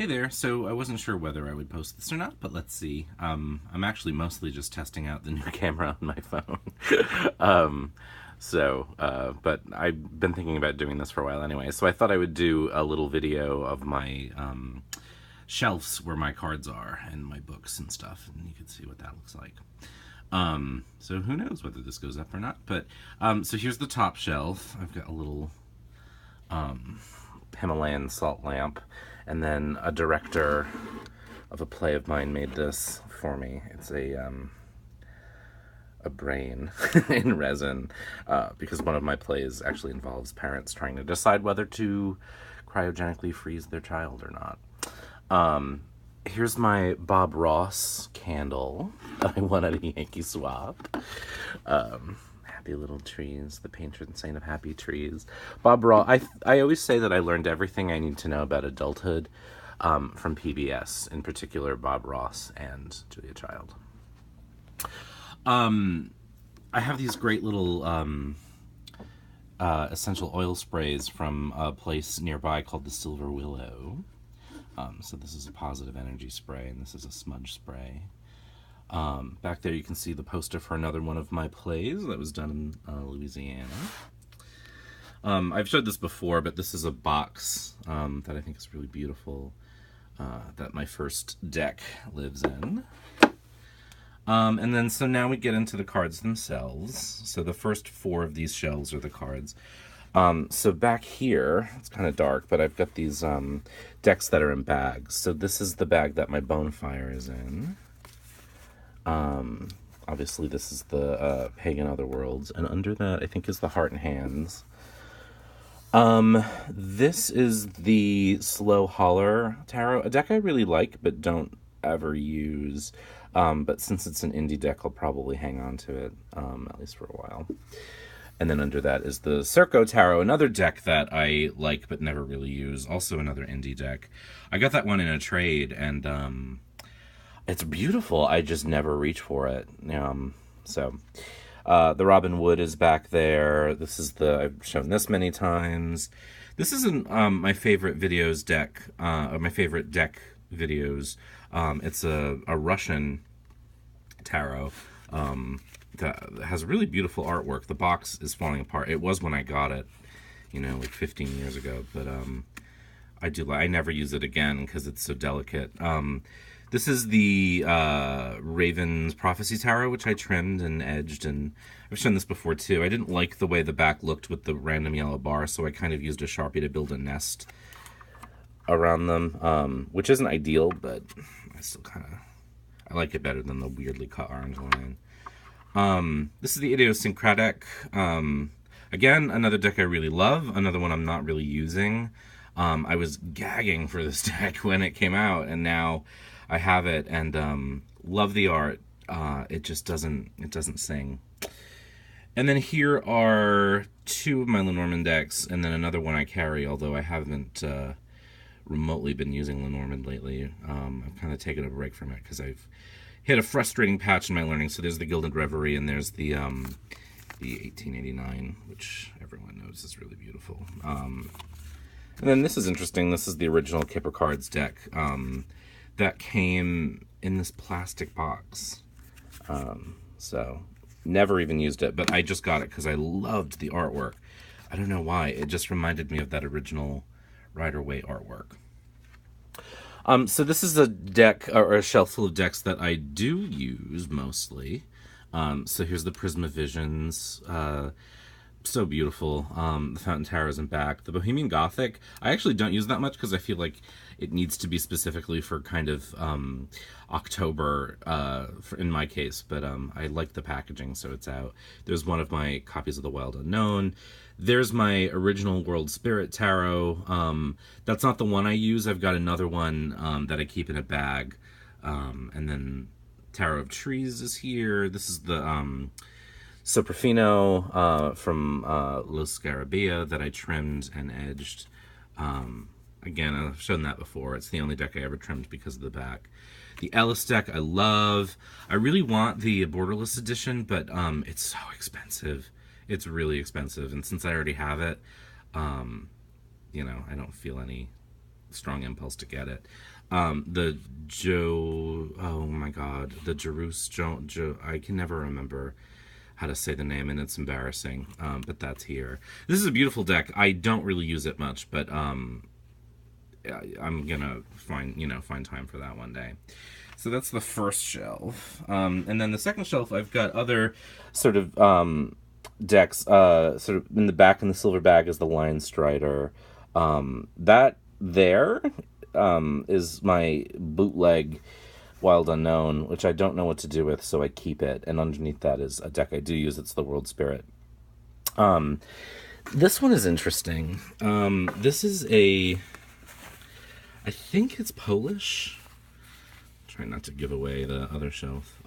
Hey there, so I wasn't sure whether I would post this or not, but let's see. I'm actually mostly just testing out the new camera on my phone. But I've been thinking about doing this for a while anyway, so I thought I would do a little video of my shelves where my cards are and my books and stuff, and you can see what that looks like. So who knows whether this goes up or not, but so here's the top shelf. I've got a little Himalayan salt lamp, and then a director of a play of mine made this for me. It's a brain in resin, because one of my plays actually involves parents trying to decide whether to cryogenically freeze their child or not. Here's my Bob Ross candle that I won at a Yankee Swap. Happy little trees, the patron saint of happy trees. Bob Ross, I always say that I learned everything I need to know about adulthood from PBS, in particular Bob Ross and Julia Child. I have these great little essential oil sprays from a place nearby called the Silver Willow. So this is a positive energy spray, and this is a smudge spray. Back there you can see the poster for another one of my plays that was done in Louisiana. I've showed this before, but this is a box that I think is really beautiful, that my first deck lives in. And then so now we get into the cards themselves. So the first 4 of these shelves are the cards. So back here, it's kind of dark, but I've got these decks that are in bags. So this is the bag that my Bonefire is in. Obviously this is the Pagan Otherworlds, and under that I think is the Heart and Hands. This is the Slow Holler Tarot, a deck I really like but don't ever use. But since it's an indie deck, I'll probably hang on to it, at least for a while. And then under that is the Surco Tarot, another deck that I like but never really use, also another indie deck. I got that one in a trade, and it's beautiful. I just never reach for it. The Robin Wood is back there. This is I've shown this many times. This isn't my favorite videos deck, or my favorite deck videos. It's a Russian tarot that has really beautiful artwork. The box is falling apart. It was when I got it, like 15 years ago, but I never use it again because it's so delicate. This is the Raven's Prophecy Tarot, which I trimmed and edged, and I've shown this before too. I didn't like the way the back looked with the random yellow bar, so I kind of used a Sharpie to build a nest around them, which isn't ideal, but I still I like it better than the weirdly cut orange line. This is the Idiosyncratic. Again, another deck I really love, another one I'm not really using. I was gagging for this deck when it came out, and now I have it, and love the art. It just doesn't sing. And then here are 2 of my Lenormand decks, and then another one I carry, although I haven't remotely been using Lenormand lately. I've kind of taken a break from it because I've hit a frustrating patch in my learning. So there's the Gilded Reverie, and there's the 1889, which everyone knows is really beautiful. And then this is interesting. This is the original Kipper Cards deck that came in this plastic box. So never even used it, but I just got it because I loved the artwork. I don't know why. It just reminded me of that original Rider-Waite artwork. So this is a deck, or a shelf full of decks that I do use mostly. So here's the Prisma Visions. So beautiful. The Fountain Tarot in back. The Bohemian Gothic, I actually don't use that much because I feel like it needs to be specifically for kind of October, in my case, but I like the packaging, so it's out. There's one of my copies of The Wild Unknown. There's my original World Spirit Tarot. That's not the one I use. I've got another one that I keep in a bag. And then Tarot of Trees is here. This is the Soprafino from Los Scarabia that I trimmed and edged. Again, I've shown that before. It's the only deck I ever trimmed because of the back. The Ellis deck I love. I really want the Borderless edition, but it's so expensive. It's really expensive, and since I already have it, I don't feel any strong impulse to get it. Oh my god, the Joe, I can never remember how to say the name, and it's embarrassing, but that's here. This is a beautiful deck. I don't really use it much, but I'm gonna find time for that one day. So that's the first shelf, and then the second shelf, I've got other sort of decks. Sort of in the back in the silver bag is the Lion Strider. That there is my bootleg Wild Unknown, which I don't know what to do with, so I keep it. And underneath that is a deck I do use. It's the World Spirit. This one is interesting. This is I think it's Polish. Try not to give away the other shelf.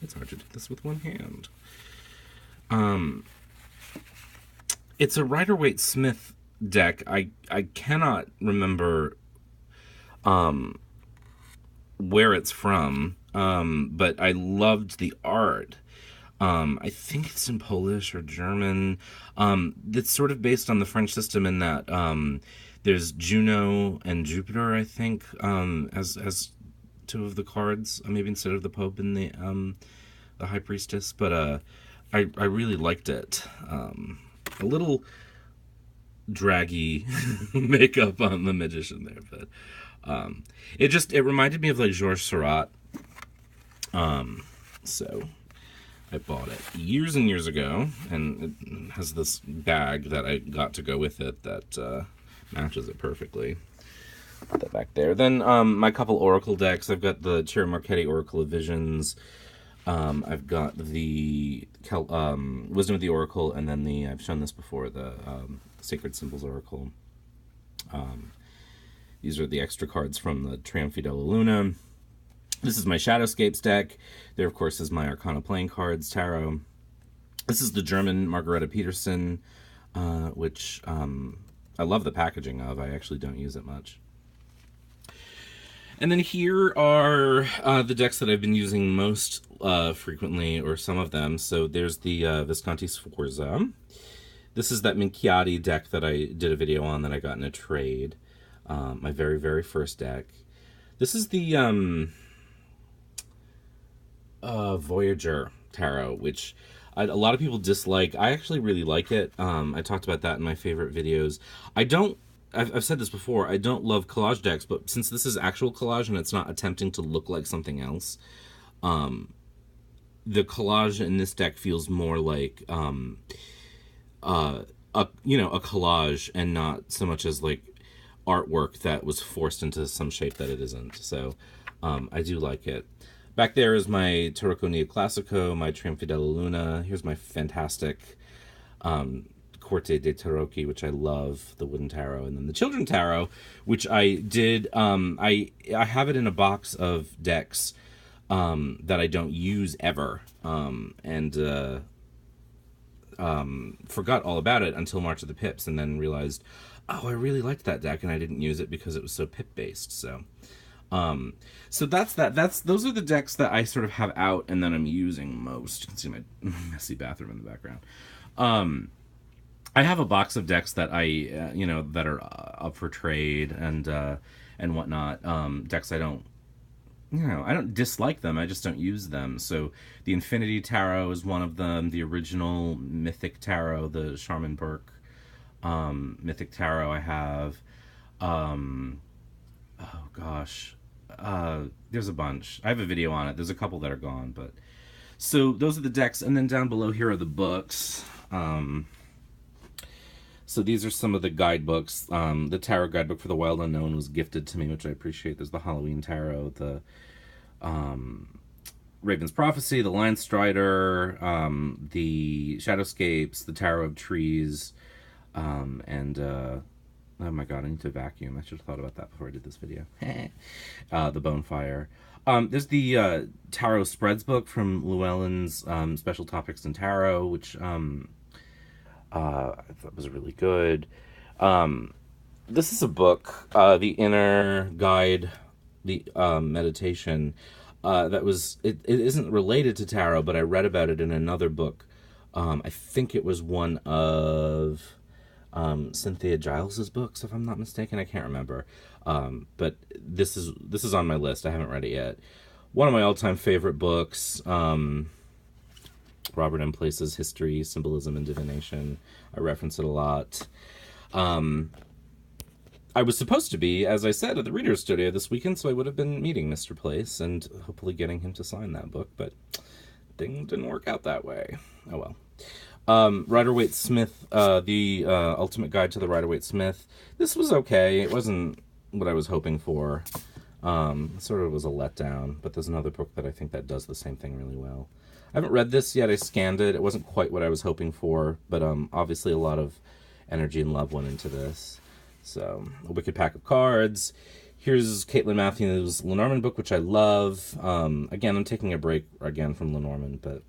It's hard to do this with one hand. It's a Rider-Waite-Smith deck. I cannot remember where it's from, but I loved the art. I think it's in Polish or German. It's sort of based on the French system in that there's Juno and Jupiter, I think, as two of the cards, maybe instead of the Pope and the High Priestess. But I really liked it. A little draggy makeup on the magician there, but it reminded me of like Georges Seurat. So I bought it years and years ago, and it has this bag that I got to go with it that matches it perfectly. Put that back there. Then my couple Oracle decks. I've got the Chiara Marchetti Oracle of Visions. I've got the Wisdom of the Oracle, and then I've shown this before, the Sacred Symbols Oracle. These are the extra cards from the Triumphi della Luna. This is my Shadowscapes deck. There, of course, is my Arcana Playing Cards Tarot. This is the German Margareta Peterson, which I love the packaging of. I actually don't use it much. And then here are the decks that I've been using most frequently, or some of them. So there's the Visconti Sforza. This is that Minchiati deck that I did a video on that I got in a trade. My very, very first deck. This is the Voyager Tarot, which a lot of people dislike. I actually really like it. I talked about that in my favorite videos. I've said this before, I don't love collage decks, but since this is actual collage and it's not attempting to look like something else, the collage in this deck feels more like a collage, and not so much as like artwork that was forced into some shape that it isn't. So I do like it. Back there is my Tarocco Neoclassico, my Triumphi della Luna. Here's my fantastic Corte dei Tarocchi, which I love, the wooden tarot, and then the children tarot, which I did. I have it in a box of decks that I don't use ever, and forgot all about it until March of the Pips, and then realized, oh, I really liked that deck, and I didn't use it because it was so pip based. So that's that. Those are the decks that I sort of have out and that I'm using most. You can see my messy bathroom in the background. I have a box of decks that I, that are up for trade and whatnot. Decks I don't dislike them. I just don't use them. So the Infinity Tarot is one of them. The original Mythic Tarot, the Charmin Burke Mythic Tarot I have. Oh gosh. There's a bunch. I have a video on it. There's a couple that are gone, but so those are the decks, and then down below here are the books. So these are some of the guidebooks. The Tarot Guidebook for the Wild Unknown was gifted to me, which I appreciate. There's the Halloween Tarot, the Raven's Prophecy, the Lion Strider, the Shadowscapes, the Tarot of Trees, and oh my god, I need to vacuum. I should have thought about that before I did this video. The Bonefire. There's the Tarot Spreads book from Llewellyn's Special Topics in Tarot, which I thought was really good. This is a book, The Inner Guide, the meditation, that was, it isn't related to tarot, but I read about it in another book. I think it was one of Cynthia Giles's books, if I'm not mistaken. I can't remember. But this is on my list. I haven't read it yet. One of my all-time favorite books, Robert M. Place's History, Symbolism, and Divination. I reference it a lot. I was supposed to be, as I said, at the Reader's Studio this weekend, so I would have been meeting Mr. Place and hopefully getting him to sign that book, but things didn't work out that way. Oh well. Rider-Waite-Smith, the Ultimate Guide to the Rider-Waite-Smith. This was okay. It wasn't what I was hoping for. Sort of was a letdown, but there's another book that I think that does the same thing really well. I haven't read this yet. I scanned it. It wasn't quite what I was hoping for, but obviously a lot of energy and love went into this. So, A Wicked Pack of Cards. Here's Kaitlyn Matthews' Lenormand book, which I love. Again, I'm taking a break again from Lenormand, but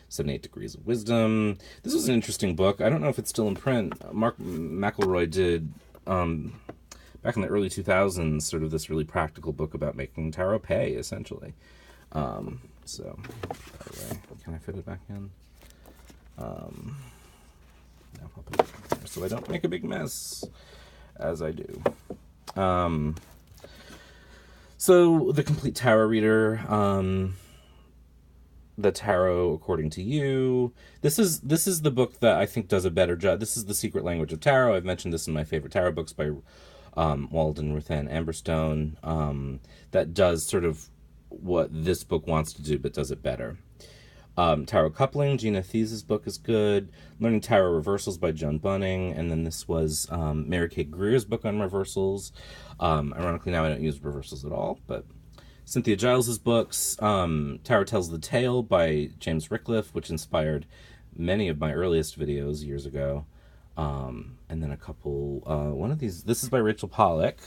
78 Degrees of Wisdom. This was an interesting book. I don't know if it's still in print. Mark McElroy did, back in the early 2000s, sort of this really practical book about making tarot pay, essentially. So, anyway, can I fit it back in? No, I'll put it back there so I don't make a big mess, as I do. So, The Complete Tarot Reader, The Tarot According to You. This is the book that I think does a better job. This is The Secret Language of Tarot. I've mentioned this in my favorite tarot books by Walden, Ruthann Amberstone. That does sort of what this book wants to do, but does it better. Tarot Coupling, Gina Thies's book is good. Learning Tarot Reversals by Joan Bunning. And then this was Mary Kay Greer's book on reversals. Ironically, now I don't use reversals at all, but Cynthia Giles's books. Tarot Tells the Tale by James Rickliffe, which inspired many of my earliest videos years ago. And then a couple, one of these, this is by Rachel Pollack.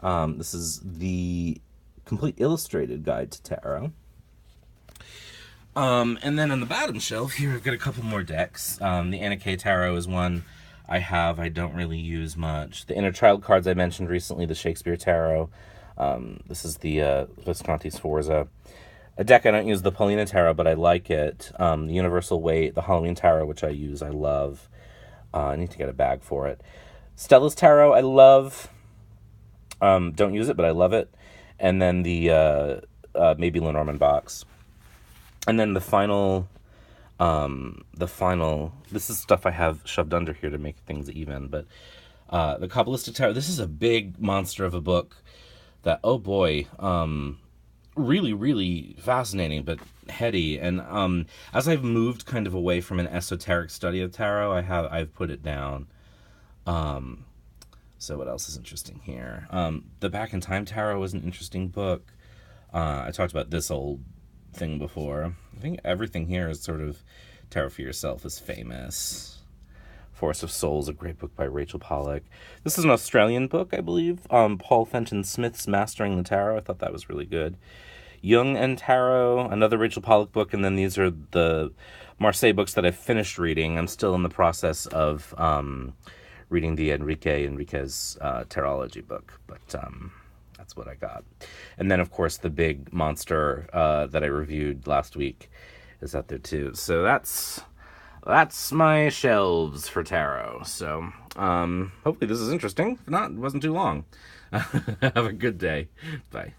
This is the Complete Illustrated Guide to Tarot. And then on the bottom shelf here, I've got a couple more decks. The Anna Kay Tarot is one I have. I don't really use much. The Inner Child cards I mentioned recently, the Shakespeare Tarot. This is the Visconti Sforza. A deck I don't use, the Paulina Tarot, but I like it. The Universal Weight, the Halloween Tarot, which I use, I love. I need to get a bag for it. Stella's Tarot, I love. Don't use it, but I love it. And then the maybe Lenormand box. And then the final, this is stuff I have shoved under here to make things even, but the Kabbalistic Tarot, this is a big monster of a book that, oh boy, really, really fascinating, but heady. And as I've moved kind of away from an esoteric study of tarot, I've put it down. So what else is interesting here? The Back in Time Tarot is an interesting book. I talked about this old thing before. I think everything here is sort of Tarot for Yourself is famous. Forest of Souls, a great book by Rachel Pollack. This is an Australian book, I believe. Paul Fenton Smith's Mastering the Tarot. I thought that was really good. Jung and Tarot, another Rachel Pollack book, and then these are the Marseille books that I've finished reading. I'm still in the process of reading the Enriquez Tarology book, but that's what I got. And then, of course, the big monster that I reviewed last week is out there, too. So that's my shelves for tarot. So hopefully this is interesting. If not, it wasn't too long. Have a good day. Bye.